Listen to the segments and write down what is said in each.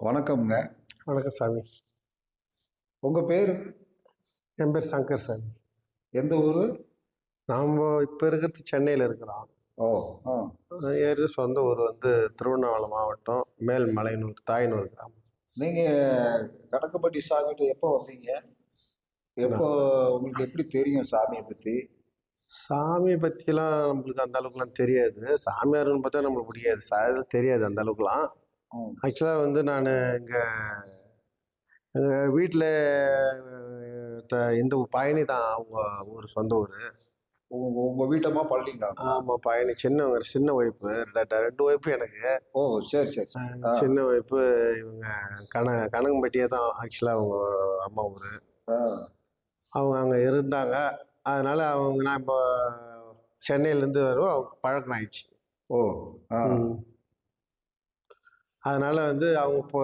வணக்கம்ங்க. வணக்கம் சாமி. உங்க பேரு? என் பேர் சங்கர் சாமி. எந்த ஊரு? நாம் இப்போ இருக்கிறது சென்னையில் இருக்கிறோம். ஓ! ஆ. ஏறு சொந்த ஊர் வந்து திருவண்ணாமலை மாவட்டம் மேல்மலையனூர் தாயனூர் கிராமம். நீங்க கணக்கம்பட்டி சாமிகிட்ட எப்போ வந்தீங்க? எப்போ நான் உங்களுக்கு எப்படி தெரியும் சாமிய பத்தி? சாமியை பற்றிலாம் நம்மளுக்கு அந்த அளவுக்குலாம் தெரியாது. சாமியாருன்னு பார்த்தா நம்மளுக்கு முடியாது தெரியாது அந்த அளவுக்குலாம். ம். ஆக்சுவலாக வந்து நான் இங்கே வீட்டில் இந்த பயணி தான் அவங்க ஊர் சொந்த ஊர். உங்க உங்க வீட்டம்மா பழனிங்களா? ஆமாம், பயணி சின்ன ஒய்ஃபு, ரெண்டு ஒய்ஃபு எனக்கு. ஓ! சரி, சரி, சரி. ஆ, சின்ன ஒய்ஃபு. இவங்க கனகம்பட்டியே தான் ஆக்சுவலாக அவங்க அம்மா ஊர். ஆ. அவங்க அங்கே இருந்தாங்க. அதனால் நான் இப்போ சென்னையிலேருந்து வரும் பழக்கம் ஆயிடுச்சு. ஓ! ஆ. ம். அதனால் வந்து அவங்க இப்போ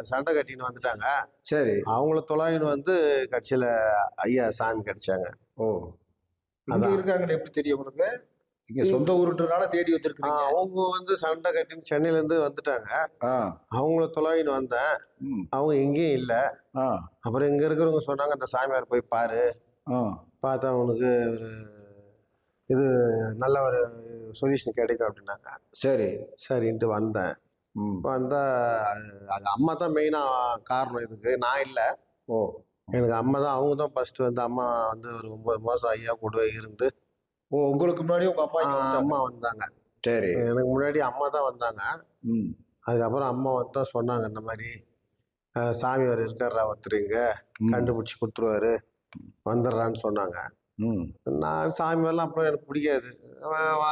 சண்டை கட்டின்னு வந்துட்டாங்க. சரி. அவங்கள தொலாயின்னு வந்து கட்சியில் ஐயா சாமி கிடைச்சாங்க. ஓ! இங்க அதான். இருக்காங்கன்னு எப்படி தெரியும் உங்களுக்கு? இங்க சொந்த ஊருன்றனால தேடி வந்திருக்கிறீங்க. அவங்க வந்து சண்டை கட்டின்னு சென்னையிலேருந்து வந்துட்டாங்க. ஆ. அவங்கள தொலாயின்னு வந்தேன். ம். அவங்க எங்கேயும் இல்லை. ஆ. அப்புறம் இங்கே இருக்கிறவங்க சொன்னாங்க, அந்த சாமியார் போய் பாரு, ஆ. பார்த்தா அவனுக்கு ஒரு இது நல்ல ஒரு சொல்யூஷன் கிடைக்கும் அப்படின்னாங்க. சரி. சரின்ட்டு வந்தேன். ம். வந்தால் அது அம்மா தான் மெயினாக காரணம் இதுக்கு, நான் இல்லை. ஓ! எனக்கு அம்மா தான். அவங்க தான் ஃபஸ்ட்டு வந்து அம்மா வந்து ஒரு 9 மாதம் ஐயா கூடவே இருந்து. ஓ! உங்களுக்கு முன்னாடியே உங்க அம்மா இங்க வந்துட்டாங்க. அம்மா வந்தாங்க. சரி. எனக்கு முன்னாடி அம்மா தான் வந்தாங்க. ம். அதுக்கப்புறம் அம்மா வந்து தான் சொன்னாங்க, இந்த மாதிரி சாமியார் இருக்காரா ஒருத்தர் இங்கே, ம். கண்டுபிடிச்சி கொடுத்துருவாரு, வந்துடுறான்னு சொன்னாங்க. ம். நான் சாமியார்லாம் அப்புறம் எனக்கு பிடிக்காது.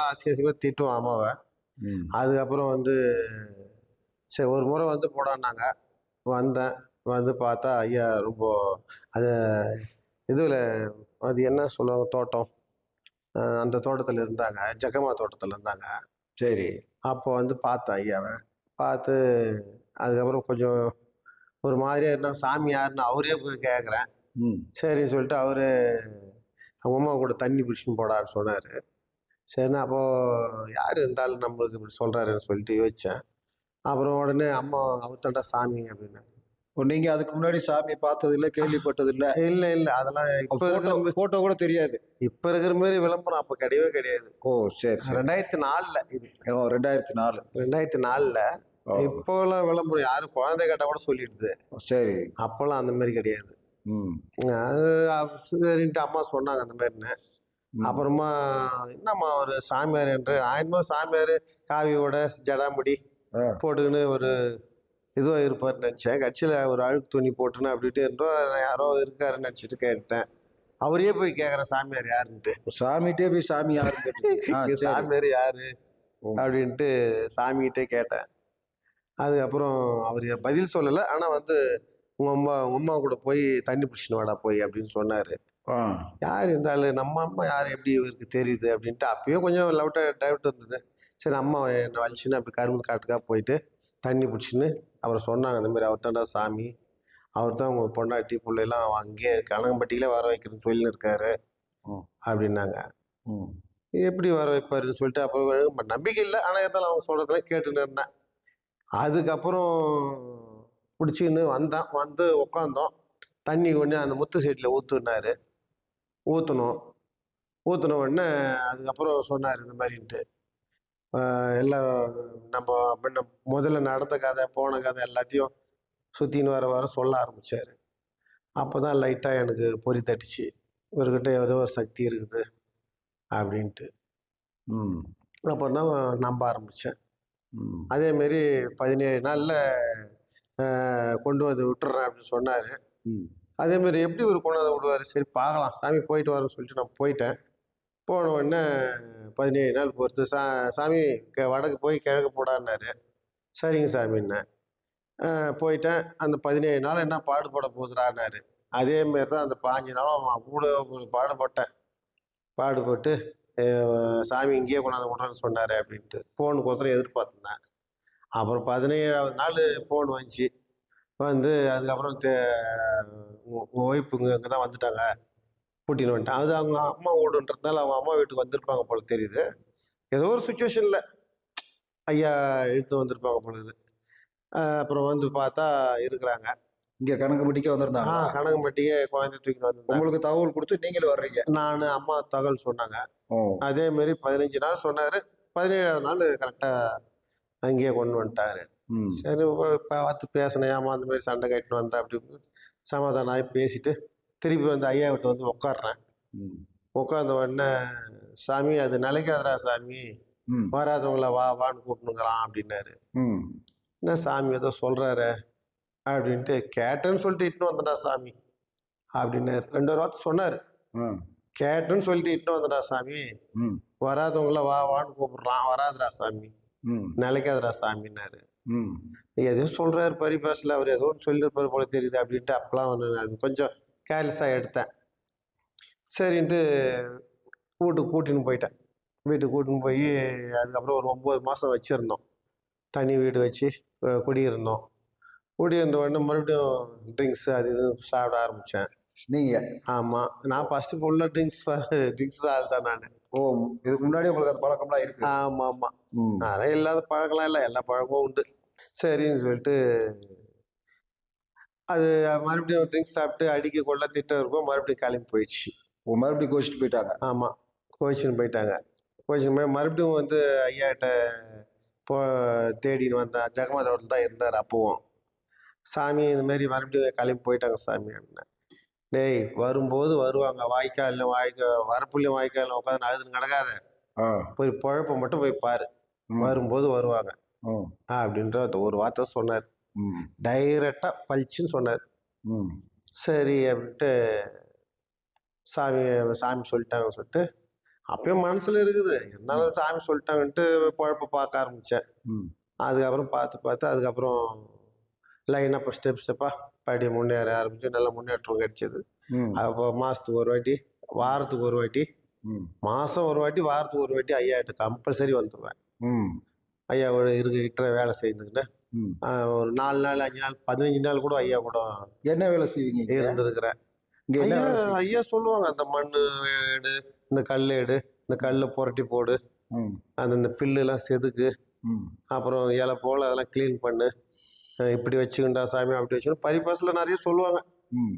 அசிங்கமாக திட்டுவான் அம்மாவை. ம். அதுக்கப்புறம் வந்து சரி ஒரு முறை வந்து போடான்னாங்க. வந்தேன். வந்து பார்த்தா ஐயா ரொம்ப அது இதில் அது என்ன சொல்லுவாங்க தோட்டம், அந்த தோட்டத்தில் இருந்தாங்க. ஜக்கம்மா தோட்டத்தில் இருந்தாங்க. சரி. அப்போ வந்து பார்த்தேன் ஐயாவை. பார்த்து அதுக்கப்புறம் கொஞ்சம் ஒரு மாதிரியா இருந்தாங்க. சாமி யாருன்னு அவரே போய் கேட்குறேன். ம். சரின்னு சொல்லிட்டு அவரு அவங்க அம்மா கூட தண்ணி பிடிச்சின்னு போடான்னு சொன்னார். சரிண்ணா அப்போது யார் இருந்தாலும் நம்மளுக்கு இப்படி சொல்கிறாருன்னு சொல்லிட்டு யோசித்தேன். அப்புறம் உடனே அம்மா அவர்தான்டா சாமி அப்படின்னாங்க. ஓ! நீங்க அதுக்கு முன்னாடி சாமிய பார்த்ததில்ல, கேள்விப்பட்டதில்ல. இல்லை இல்லை, அதெல்லாம் இப்போ ஃபோட்டோ இருக்கிற ஃபோட்டோ கூட தெரியாது. இப்போ இருக்கிற மாதிரி விளம்பரம் அப்போ கிடையவே கிடையாது. ஓ! சரி, சரி. 2004 இது. ஓ! 2004. 2004 ஓ! இப்போலாம் விளம்பரம் யாரும் குழந்தை கேட்டால் கூட சொல்லிடுது. சரி. அப்போல்லாம் அந்த மாதிரி கிடையாது. ம். அது சரின்ட்டு அம்மா சொன்னாங்க அந்த மாதிரின்னு. ம். அப்புறமா என்னம்மா ஒரு சாமியார் என்று நான் என்னமோ சாமியார் காவியோட ஜடாமுடி ஆ. போட்டுக்கின்னு ஒரு இதுவாக இருப்பார்னு நினச்சேன். கட்சியில் ஒரு அழுக்கு துணி போட்டுன்னு அப்படின்ட்டு இருந்தோம். யாரோ இருக்காருன்னு நினச்சிட்டு கேட்டேன். அவரையே போய் கேட்குறேன் சாமியார் யாருன்ட்டு. சாமிகிட்டே போய் சாமி யாருன்னு கேட்டீங்க. ஆ, இங்கே சரி. சாமியார் யாரு ஓ! அப்படின்ட்டு சாமிகிட்டே கேட்டேன். அதுக்கப்புறம் அவர் பதில் சொல்லலை. ஆனால் வந்து உங்கள் அம்மா கூட போய் தண்ணி பிடிச்சின்னு வாடா போய் அப்படின்னு சொன்னார். ஆ. யார் இருந்தாலும் நம்ம அம்மா யார் எப்படி இவருக்கு தெரியுது அப்படின்ட்டு அப்பயும் கொஞ்சம் டவுட் இருந்தது. சரி அம்மா என்னை வலிச்சுன்னு அப்படி கரும்பு காட்டுக்காக போயிட்டு தண்ணி பிடிச்சின்னு அப்புறம் சொன்னாங்க, இந்த மாதிரி அவர் தான்டா சாமி, அவர் தான் உங்கள் பொண்டாட்டி பிள்ளைலாம் அங்கேயே கனகம்பட்டியிலே வர வைக்கிறேன்னு சொல்லின்னு இருக்காரு ம். அப்படின்னாங்க. ம். எப்படி வர வைப்பாருன்னு சொல்லிட்டு அப்புறம் நம்பிக்கை இல்லை. ஆனால் இருந்தாலும் அவங்க சொல்கிறதெல்லாம் கேட்டுன்னு இருந்தேன். அதுக்கப்புறம் பிடிச்சின்னு வந்தேன். வந்து உட்காந்தோம். தண்ணி ஒன்று அந்த முத்து சீட்டில் ஊற்றுனாரு. ஊற்றணும். ஊற்றின உடனே அதுக்கப்புறம் சொன்னார் இந்த மாதிரின்ட்டு. எல்லாம் நம்ம முன்ன முதல்ல நடந்த கதை போன கதை எல்லாத்தையும் சுற்றின்னு வர சொல்ல ஆரம்பித்தார். அப்போ தான் லைட்டாக எனக்கு பொறி தட்டிச்சு, இவர்கிட்ட ஏதோ ஒரு சக்தி இருக்குது அப்படின்ட்டு. ம். அப்போ தான் நம்ப ஆரம்பித்தேன். ம். அதேமாரி 17 நாளில் கொண்டு வந்து விட்டுறேன் அப்படின்னு சொன்னார். ம். அதேமாரி எப்படி ஒரு கொண்டு வந்து விடுவார், சரி பார்க்கலாம் சாமி போயிட்டு வரேன்னு சொல்லிட்டு நான் போயிட்டேன். போன உடனே 17 நாள் பொறுத்து சாமி வடக்கு போய் கிழக்கு போடான்னாரு. சரிங்க சாமின்னேன். போயிட்டேன். அந்த 17 நாள் என்ன பாடுபட போகுதுடான்னாரு. அதேமாரி தான் அந்த 5 நாளும் அவன் கூட ஒரு பாடுபட்டேன். பாடுபட்டு சாமி இங்கேயே கொண்டாந்து விட்றேன்னு சொன்னார் அப்படின்ட்டு ஃபோனுக்கோசரம் எதிர்பார்த்துருந்தேன். அப்புறம் 17ஆவது நாள் ஃபோன் வந்துச்சு. வந்து அதுக்கப்புறம் உங்கள் ஒய்ஃபுங்க இங்கே தான் வந்துட்டாங்க, கூட்டின்னு வந்துட்டேன். அது அவங்க அம்மா வீடுன்றதுனால அவங்க அம்மா வீட்டுக்கு வந்திருப்பாங்க போல தெரியுது. ஏதோ ஒரு சுச்சுவேஷனில் ஐயா இழுத்து வந்திருப்பாங்க பொழுது. அப்புறம் வந்து பார்த்தா இருக்கிறாங்க. இங்க கணக்குப்பட்டிக்கு வந்திருந்தாங்களா? கனகம்பட்டியே குழந்தை தூக்கிட்டு வந்திருந்தாங்க. உங்களுக்கு தகவல் கொடுத்து நீங்களும் வர்றீங்க. நான் அம்மா தகவல் சொன்னாங்க. ஓ. அதேமாரி 15 நாள் சொன்னார். 17ஆவது நாள் கரெக்டாக அங்கேயே கொண்டு வந்துட்டாரு. ம். சரி பார்த்து பேசினேன். ஏமா அந்த மாதிரி சண்டை கட்டிட்டு வந்தேன் அப்படி இப்படி சமாதானம் ஆகி பேசிட்டு திருப்பி வந்து ஐயா விட்டு வந்து உட்காடுறேன். ம். உட்காந்த உடனே, சாமி அது நிலைக்காதரா சாமி, ம். வராதவங்கள வா வான்னு கூப்பிட்டுங்கிறான் அப்படின்னாரு. ம். என்ன சாமி ஏதோ சொல்கிறாரு அப்படின்ட்டு கேட்டேன்னு சொல்லிட்டு இட்டுன்னு வந்தடா சாமி அப்படின்னாரு. 2 வார்த்தை சொன்னார். ம். கேட்டேன்னு சொல்லிட்டு இட்டுன்னு வந்தடா சாமி, ம். வராதவங்கள வா வான்னு கூப்பிடுறான், வராதுடா சாமி, ம். நிலைக்காதரா சாமின்னாரு. ம். எதையோ சொல்கிறாரு பரிபாசில், அவர் ஏதோ ஒன்று சொல்லியிருப்பார் போல தெரியுது அப்படின்ட்டு அப்பெல்லாம் ஒன்று அது கொஞ்சம் கேர்லெஸ்ஸாக எடுத்தேன். சரின்ட்டு வீட்டுக்கு கூட்டின்னு போயிட்டேன். வீட்டுக்கு கூட்டின்னு போய் அதுக்கப்புறம் ஒரு 9 மாதம் வச்சுருந்தோம். தனி வீடு வச்சு குடியிருந்தோம். குடியிருந்த உடனே மறுபடியும் ட்ரிங்க்ஸு அது இது சாப்பிட ஆரம்பித்தேன். நீங்க? ஆமாம், நான் ஃபஸ்ட்டு ஃபுல்லாக ட்ரிங்க்ஸ் ஆள் தான் நான். ஓ, இதுக்கு முன்னாடி உங்களுக்கு அந்த பழக்கம்லாம் இருக்கு? ஆமாம் ஆமாம். ம். அதெல்லாம் இல்லாத பழக்கம்லாம் இல்லை, எல்லா பழக்கமும் உண்டு. சரின்னு சொல்லிட்டு அது மறுபடியும் ட்ரிங்க்ஸ் சாப்பிட்டு அடிக்க கொள்ள திட்டம் இருக்கும். மறுபடியும் கிளம்பி போயிடுச்சு. ஓ, மறுபடியும் கோச்சிட்டு போயிட்டாங்க? ஆமாம், கோச்சின்னு போயிட்டாங்க. கோச்சின்னு போய் மறுபடியும் வந்து ஐயாட்ட போ தேடின்னு வந்தேன். ஜெகமாத் ஹோட்டல் தான் இருந்தார் அப்போவும். சாமி இந்த மாதிரி மறுபடியும் கிளம்பி போயிட்டாங்க சாமி அப்படின்னேன். டேய், வரும்போது வருவாங்க, வரப்புலையும் வாய்க்காலில் உட்காந்து அழுதுன்னு கிடக்காத, ஆ. போய் பொழப்ப மட்டும் போய் பாரு, ம். வரும்போது வருவாங்க ம். அப்படின்ற ஒரு வார்த்தை சொன்னார். ம். டைரெக்டாக பளிச்சுன்னு சொன்னார். ம். சரி அப்படின்ட்டு சாமி சாமி சொல்லிட்டாங்கன்னு சொல்லிட்டு அப்பயும் மனசில் இருக்குது, இருந்தாலும் சாமி சொல்லிட்டாங்கன்ட்டு பொழப்ப பார்க்க ஆரம்பித்தேன். ம். அதுக்கப்புறம் பார்த்து அதுக்கப்புறம் லைனாக இப்போ ஸ்டெப்பாக படி முன்னேற ஆரம்பிச்சு நல்ல முன்னேற்றம் கிடைச்சிது. ம். அப்போ மாதத்துக்கு ஒரு வாட்டி, வாரத்துக்கு ஒரு வாட்டி, ம். மாதம் ஒரு வாட்டி, வாரத்துக்கு ஒரு வாட்டி ஐயாட்ட கம்பல்சரி வந்துடுவேன். ம். ஐயாவோட இட்டுற வேலை செய்துக்கிட்டு ம். ஒரு 4 நாள் 5 நாள் 15 நாள் கூட ஐயா கூட என்ன வேலை செய்வீங்க இங்க? இருந்திருக்கிறேன். இங்க என்ன ஐயா வேலை செய்வீங்க? ஐயா சொல்லுவாங்க, அந்த மண் எடு, இந்த கல் எடு, இந்த கல்லை புரட்டி போடு, ம். இந்த பில்லுலாம் செதுக்கு, ம். அப்புறம் இலை போல் அதெல்லாம் க்ளீன் பண்ணு, இப்படி வச்சுக்கிண்டா சாமி அப்படி வச்சுக்கணும், பரிபாசில் நிறைய சொல்லுவாங்க. ம்.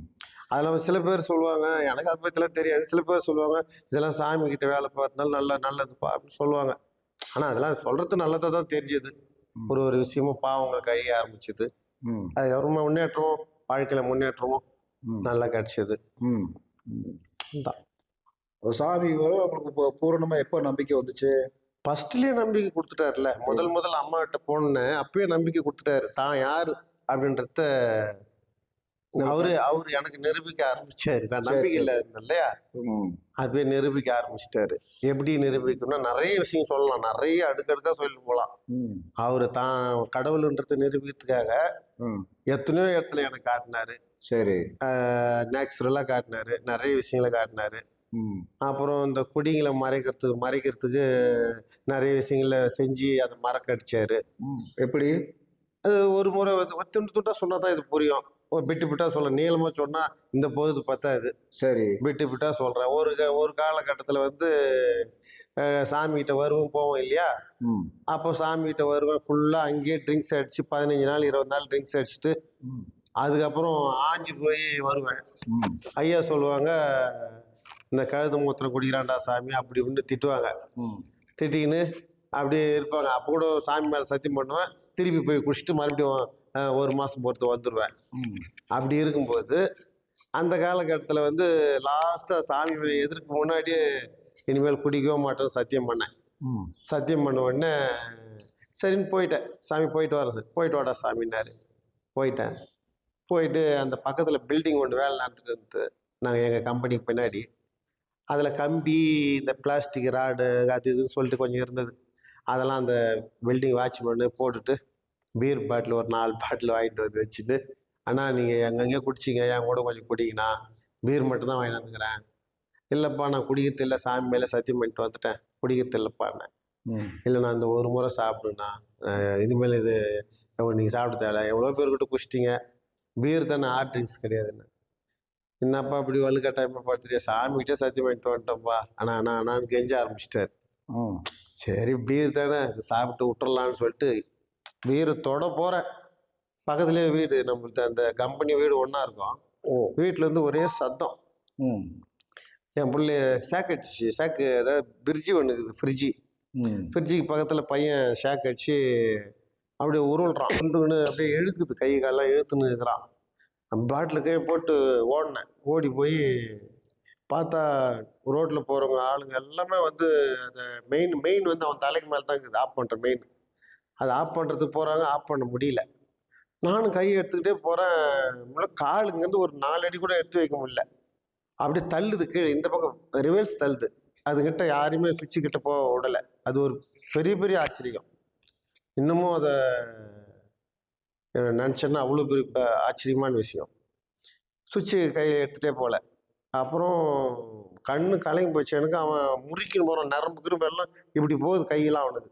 அதில் சில பேர் சொல்லுவாங்க, எனக்கு அதை பற்றிலாம் தெரியாது, சில பேர் சொல்லுவாங்க இதெல்லாம் சாமி கிட்ட வேலை பார்த்தனால நல்லதுப்பா அப்படின்னு சொல்லுவாங்க. ஆனால் அதெல்லாம் சொல்கிறது நல்லதாக தான் தெரிஞ்சுது. ஒரு விஷயமும் பாவங்கள் கழிய ஆரம்பிச்சுது. ம். அதுக்கப்புறமா முன்னேற்றமும், வாழ்க்கையில் முன்னேற்றமும் ம். நல்லா கிடச்சிது. ம். தான் சாமி வரும் உங்களுக்கு பூரணமா எப்போ நம்பிக்கை வந்துச்சு? ஃபர்ஸ்ட்லேயே நம்பிக்கை கொடுத்துட்டாருல. முதல் அம்மா கிட்ட போனேன்னு அப்பயே நம்பிக்கை கொடுத்துட்டாரு, தான் யார் அப்படின்றத அவரு எனக்கு நிரூபிக்க ஆரம்பிச்சாரு. நான் சரி, நம்பிக்கை சரி. இல்லை இருந்தேன் இல்லையா, ம். அப்பயே நிரூபிக்க ஆரம்பிச்சிட்டாரு. எப்படி நிரூபிக்கணும்னா நிறைய விஷயம் சொல்லலாம், நிறைய அடுக்கடுக்கா சொல்லிட்டு போகலாம். ம். அவரு தான் கடவுளுன்றதை நிரூபிக்கிறதுக்காக ம். எத்தனையோ இடத்துல எனக்கு காட்டினாரு. சரி. நேச்சுரலாக காட்டினாரு, நிறைய விஷயங்களை காட்டினாரு. ம். அப்புறம் இந்த குடிங்களை மறைக்கிறதுக்கு நிறைய விஷயங்களை செஞ்சு அதை மறக்கடிச்சாரு. ம். எப்படி? அது ஒரு முறை வந்து துண்டு துண்டா சொன்னா தான் இது புரியும். பிட்டு பிட்டா சொல்ல, நீளமாக சொன்னால் இந்த பொழுது பத்தாது. சரி. பிட்டு பிட்டா சொல்கிறேன். ஒரு காலகட்டத்தில் வந்து சாமிகிட்ட வருவோம் போவோம் இல்லையா, ம். அப்போ சாமிகிட்ட வருவேன், ஃபுல்லாக அங்கேயே ட்ரிங்க்ஸ் அடித்து 15 நாள் 20 நாள் ட்ரிங்க்ஸ் அடிச்சுட்டு ம். அதுக்கப்புறம் ஆஞ்சி போய் வருவேன். ம். ஐயா சொல்லுவாங்க, இந்த கழுது மூத்திரம் குடிக்கிறான்டா சாமி அப்படி இப்படின்னு திட்டுவாங்க. ம். திட்டிக்கின்னு அப்படியே இருப்பாங்க. அப்போ கூட சாமி மேலே சத்தியம் பண்ணுவேன், திருப்பி போய் குடிச்சிட்டு மறுபடியும் 1 மாதம் பொறுத்து வந்துடுவேன். ம். அப்படி இருக்கும்போது அந்த காலகட்டத்தில் வந்து லாஸ்ட்டாக சாமி எதிர்க்கு முன்னாடியே இனிமேல் குடிக்கவே மாட்டேன்னு சத்தியம் பண்ணேன். ம். சத்தியம் பண்ண உடனே சரின்னு போயிட்டேன். சாமி போயிட்டு வரேன் சார், போயிட்டு வாடா சாமின்னாரு. போயிட்டேன். போயிட்டு அந்த பக்கத்தில் பில்டிங் ஒன்று வேலை நடந்துட்டு இருந்தது நாங்கள் எங்கள் கம்பெனிக்கு பின்னாடி. அதில் கம்பி, இந்த பிளாஸ்டிக் ராடு அது இதுன்னு சொல்லிட்டு கொஞ்சம் இருந்தது. அதெல்லாம் அந்த பில்டிங் வாட்ச்மேனு போட்டுட்டு பீர் பாட்டில் ஒரு 4 பாட்டில் வாங்கிட்டு வந்து வச்சுட்டு, அண்ணா நீங்கள் எங்கெங்கே குடிச்சிங்க, என் கூட கொஞ்சம் குடிங்கண்ணா, பீர் மட்டும் தான் வாங்கிட்டு வந்துக்கிறேன். இல்லைப்பா நான் குடிக்கிறது இல்லை, சாமி மேலே சத்தியம் பண்ணிட்டு வந்துட்டேன், குடிக்கிறது இல்லைப்பாண்ணே. ம். இல்லைண்ணா இந்த ஒரு முறை சாப்பிடுண்ணா, இனிமேல் இது நீங்கள் சாப்பிட தேவை, எவ்வளோ பேர்கிட்ட குடிச்சிட்டிங்க, பீர் தானே, ஹார்ட் ட்ரிங்க்ஸ் கிடையாதுண்ணே. என்னப்பா இப்படி வலுக்கட்டாயமாக பார்த்துட்டு, சாமிகிட்டே சத்தியம் பண்ணிட்டு வந்துட்டோம்ப்பா, அண்ணான்னு கெஞ்ச ஆரம்பிச்சிட்டாரு. ம். சரி பீர் தானே, இது சாப்பிட்டு விட்டுறலான்னு சொல்லிட்டு பீரை தொட போகிறேன், பக்கத்துலேயே வீடு, நம்மளுக்கு அந்த கம்பெனி வீடு ஒன்றா இருக்கும். ஓ. வீட்டிலேருந்து ஒரே சத்தம். ம். என் பிள்ளைய ஷாக்கு அதாவது பிரிட்ஜு ஒன்று இருக்குது, ஃப்ரிட்ஜுக்கு பக்கத்தில் பையன் ஷாக் அடிச்சு அப்படியே உருள்றான். உருண்டுன்னு அப்படியே இழுக்குது, கை காலெல்லாம் இழுத்துன்னு இருக்கிறான். பாட்டில் கை போட்டு ஓடினேன். ஓடி போய் பார்த்தா ரோட்டில் போகிறவங்க ஆளுங்க எல்லாமே வந்து அந்த மெயின் வந்து அவன் தலைக்கு மேலே தான் இருக்குது, ஆஃப் பண்ணுற மெயின். அதை ஆஃப் பண்ணுறதுக்கு போகிறாங்க, ஆஃப் பண்ண முடியல. நானும் கையை எடுத்துக்கிட்டே போகிறேன். காலுங்கேருந்து ஒரு 4 அடி கூட எடுத்து வைக்க முடியல. அப்படியே தள்ளுது கீழே, இந்த பக்கம் ரிவர்ஸ் தள்ளுது. அதுக்கிட்ட யாரையுமே சுவிட்சு கிட்ட போக விடலை. அது ஒரு பெரிய பெரிய ஆச்சரியம். இன்னமும் அதை நினச்சேன்னா அவ்வளோ பெரிய ஆச்சரியமான விஷயம். சுவிட்சு கையில் எடுத்துகிட்டே போகல. அப்புறம் கண்ணு கலங்கி போச்சு எனக்கு. அவன் முறிக்கணும் போகிறான், நரம்பு கிரும்பு எல்லாம் இப்படி போகுது கையெல்லாம். அவனுக்கு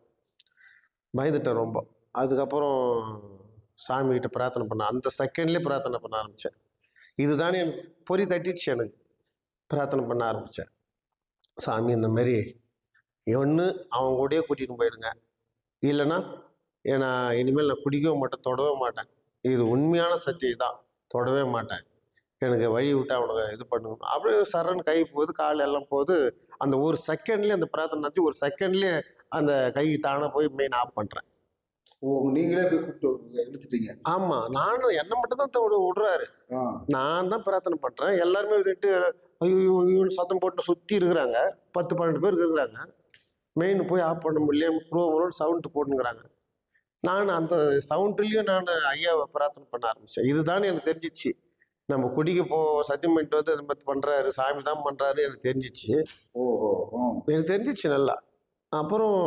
பயந்துட்டேன் ரொம்ப. அதுக்கப்புறம் சாமிகிட்ட பிரார்த்தனை பண்ணேன். அந்த செகண்ட்லேயே பிரார்த்தனை பண்ண ஆரம்பித்தேன். இதுதானே எனக்கு பொறி தட்டிடுச்சு. எனக்கு பிரார்த்தனை பண்ண ஆரம்பித்தேன். சாமி இந்த மாதிரி ஒன்று அவன் கூடயே கூட்டிகிட்டு போயிடுங்க, இல்லைன்னா ஏன்னா இனிமேல் நான் குடிக்கவும் மாட்டேன், தொடவே மாட்டேன். இது உண்மையான சத்தியம் தான், தொடவே மாட்டேன். எனக்கு வழி விட்டு அவனுக்கு இது பண்ணுங்க. அப்படியே சரன்னு கை போகுது, கால் எல்லாம் போகுது. அந்த ஒரு செகண்ட்லேயே அந்த பிரார்த்தனை நடத்தி ஒரு செகண்ட்லேயே அந்த கை தானே போய் மெயின் ஆஃப் பண்ணுறேன். ஓ, நீங்களே போய் கூப்பிட்டு இழுத்துட்டீங்க? ஆமாம், நானும் என்னை மட்டும் தான் விடுறாரு. நான் தான் பிரார்த்தனை பண்ணுறேன். எல்லாருமே விட்டு ஐயோ ஐயோன்னு சத்தம் போட்டு சுற்றி இருக்கிறாங்க. 10-12 பேர் இருக்கிறாங்க. மெயின் போய் ஆஃப் பண்ண முடியல, ப்ரோன்னு சவுண்டு போட்டுங்கிறாங்க. நான் அந்த சவுண்ட்லேயும் நான் ஐயாவை பிரார்த்தனை பண்ண ஆரம்பித்தேன். இதுதான் எனக்கு தெரிஞ்சிச்சு. நம்ம குடிக்க சத்தியம் பண்ணிட்டு வந்து இந்த மாதிரி பண்ணுறாரு, சாமி தான் பண்ணுறாரு எனக்கு தெரிஞ்சிச்சு. ஓஹோ. எனக்கு தெரிஞ்சிச்சு நல்லா. அப்புறம்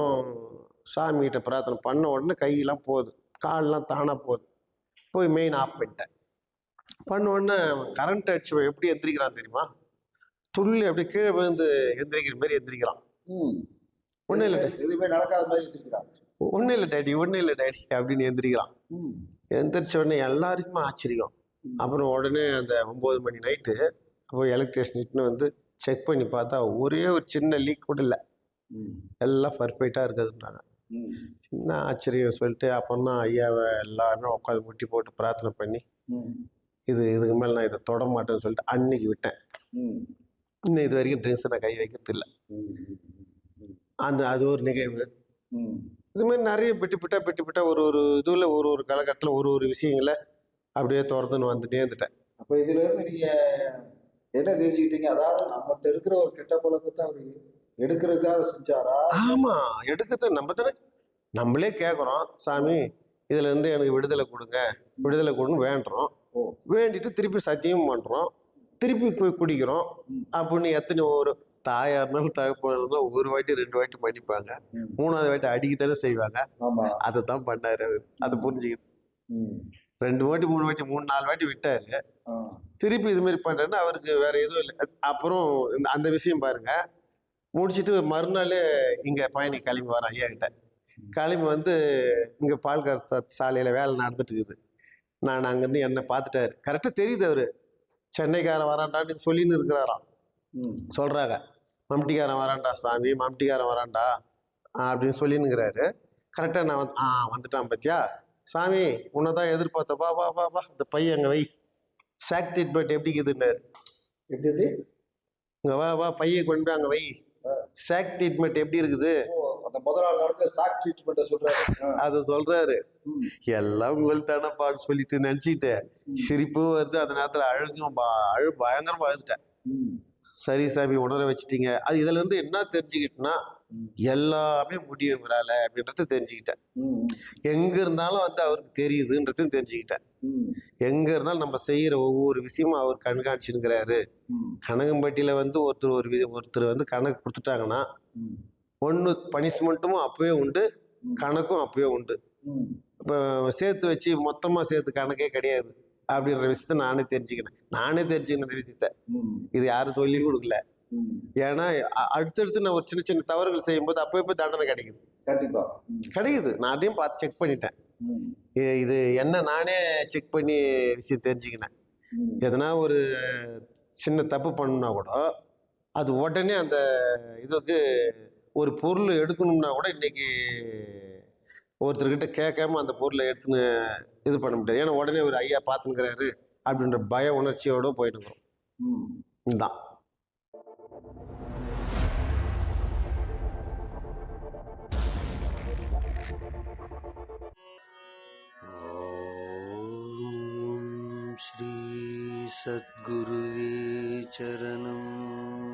சாமிகிட்ட பிரார்த்தனை பண்ண உடனே கையெல்லாம் போகுது, கால்லாம் தானாக போகுது. போய் மெயின் ஆஃப் பண்ணிட்டேன். பண்ண உடனே கரண்ட் அடிச்சு எப்படி எந்திரிக்கிறான் தெரியுமா? துள்ளி அப்படியே கீழே விழுந்து எந்திரிக்கிற மாதிரி எந்திரிக்கிறான். ஒன்றும் இல்லை, எதுவுமே நடக்காத மாதிரி எந்திரிக்கிறான். ஒன்றும் இல்லை டேடி, ஒன்றும் இல்லை டேடி அப்படின்னு எந்திரிக்கிறான். எந்திரிச்ச உடனே எல்லாருக்குமே ஆச்சரியம். அப்புறம் உடனே அந்த 9 மணி நைட்டு போய் எலக்ட்ரிஷியன் வந்து செக் பண்ணி பார்த்தா ஒரே ஒரு சின்ன லீக் கூட இல்லை, எல்லாம் பர்ஃபெக்டாக இருக்குதுன்றாங்க. சின்ன ஆச்சரியம் சொல்லிட்டு அப்புறம் தான் ஐயாவை எல்லாமே உட்காந்து முட்டி போட்டு பிரார்த்தனை பண்ணி இதுக்கு மேலே நான் இதை தொட மாட்டேன்னு சொல்லிட்டு அன்னைக்கு விட்டேன். இன்னும் இது வரைக்கும் ட்ரிங்க்ஸ் நான் கை வைக்கிறது இல்லை. அது ஒரு நிகழ்வு. இது மாதிரி நிறைய பெட்டு ஒரு இதுல ஒரு காலகட்டத்தில் ஒரு விஷயங்களை அப்படியே திறந்துன்னு வந்துட்டே இருந்துட்டேன். அப்போ இதுல இருந்து நீங்க என்ன தெரிஞ்சுக்கிட்டீங்க? அதாவது நம்மகிட்ட இருக்கிற ஒரு கெட்ட பழக்கத்தை அவர் எடுக்கிறதுக்காக செஞ்சாரா? ஆமா, எடுக்கிறது நம்ம தானே, நம்மளே கேட்குறோம், சாமி இதுல இருந்து எனக்கு விடுதலை கொடுன்னு வேண்டுறோம். வேண்டிட்டு திருப்பி சத்தியம் பண்றோம், திருப்பி போய் குடிக்கிறோம். அப்படின்னு எத்தனை ஒரு தாயா இருந்தாலும் தகப்பா இருந்தாலும் ஒரு வாட்டி 2 வாட்டி மன்னிப்பாங்க, 3ஆவது வாட்டி அடிக்கத்தானே செய்வாங்க. அதை தான் பண்ணாரு அவர். அதை புரிஞ்சுக்கிட்டு 2 வாட்டி 3 வாட்டி 3-4 வாட்டி விட்டாரு. திருப்பி இது மாதிரி பண்றேன்னா அவருக்கு வேற எதுவும் இல்லை. அப்புறம் அந்த விஷயம் பாருங்க, முடிச்சுட்டு மறுநாளே இங்க பயணி கிளம்பி வர ஐயா கிட்ட கிளம்பி வந்து இங்க பால்கார சாலையில வேலை நடந்துட்டு இருக்குது. நான் அங்கேருந்து என்னை பார்த்துட்டாரு. கரெக்டாக தெரியுது அவரு சென்னைக்காரன் வரான்டான்னு சொல்லின்னு இருக்கிறாராம். சொல்றாங்க, மம்டிக்காரன் வரான்டா சாமி, மம்டிக்காரன் வரான்டா அப்படின்னு சொல்லினுங்கிறாரு. கரெக்டாக நான் வந்துட்டான் பத்தியா சாமி, உன்னை தான் எதிர்பார்த்த, வா வா வா வா இந்த பையன் அங்கே வை, சாக் ட்ரீட்மெண்ட் எப்படி இருக்குதுன்னாரு. எப்படி இங்கே வா வா பையன் கொண்டு போய் அங்கே வை, சாக் ட்ரீட்மெண்ட் எப்படி இருக்குது. அந்த முதல் நாள் நடந்த சாக் ட்ரீட்மெண்ட்டை சொல்றாரு. அதை சொல்றாரு. எல்லாம் உங்களுக்கு தானே பாட்டு சொல்லிட்டு நினச்சிக்கிட்டு சிரிப்பும் வருது. அந்த நேரத்தில் பயங்கரமா அழுதுட்டேன். சரி சாமி உணர வச்சுட்டீங்க. அது இதுல இருந்து என்ன தெரிஞ்சுக்கிட்டேன்னா, எல்லாமே முடியுங்கிறால அப்படின்றத தெரிஞ்சுக்கிட்டேன். எங்க இருந்தாலும் வந்து அவருக்கு தெரியுதுன்றதையும் தெரிஞ்சுக்கிட்டேன். எங்க இருந்தாலும் நம்ம செய்யற ஒவ்வொரு விஷயமும் அவர் கண்காணிச்சுங்கிறாரு. கனகம்பட்டியில வந்து ஒருத்தர் வந்து கணக்கு கொடுத்துட்டாங்கன்னா, ஒன்று பனிஷ்மெண்ட்டும் அப்பவே உண்டு, கணக்கும் அப்பவே உண்டு. இப்போ சேர்த்து வச்சு மொத்தமா சேர்த்து கணக்கே கிடையாது அப்படின்ற விஷயத்த நானே தெரிஞ்சுக்கினேன் இந்த விஷயத்த. இது யாரும் சொல்லி கொடுக்கல. ஏன்னா அடுத்தடுத்து நான் ஒரு சின்ன சின்ன தவறுகள் செய்யும்போது அப்போ தண்டனை கிடைக்குது. கண்டிப்பா கிடைக்குது. நான் அதையும் பார்த்து செக் பண்ணிட்டேன். இது என்ன நானே செக் பண்ணி விஷயம் தெரிஞ்சுக்கினேன். எதனா ஒரு சின்ன தப்பு பண்ணுனா கூட அது உடனே அந்த இதுக்கு ஒரு பொருள் எடுக்கணும்னா கூட இன்னைக்கு ஒருத்தர்கிட்ட கேட்காம அந்த பொருளை எடுத்துன்னு இது பண்ண முடியாது. ஏன்னா உடனே ஒரு ஐயா பார்த்துக்கிறாரு அப்படின்ற பய உணர்ச்சியோடு போயிட்டுக்கிறோம். ம். இதுதான். ஓம் ஸ்ரீ சத்குருவே சரணம்.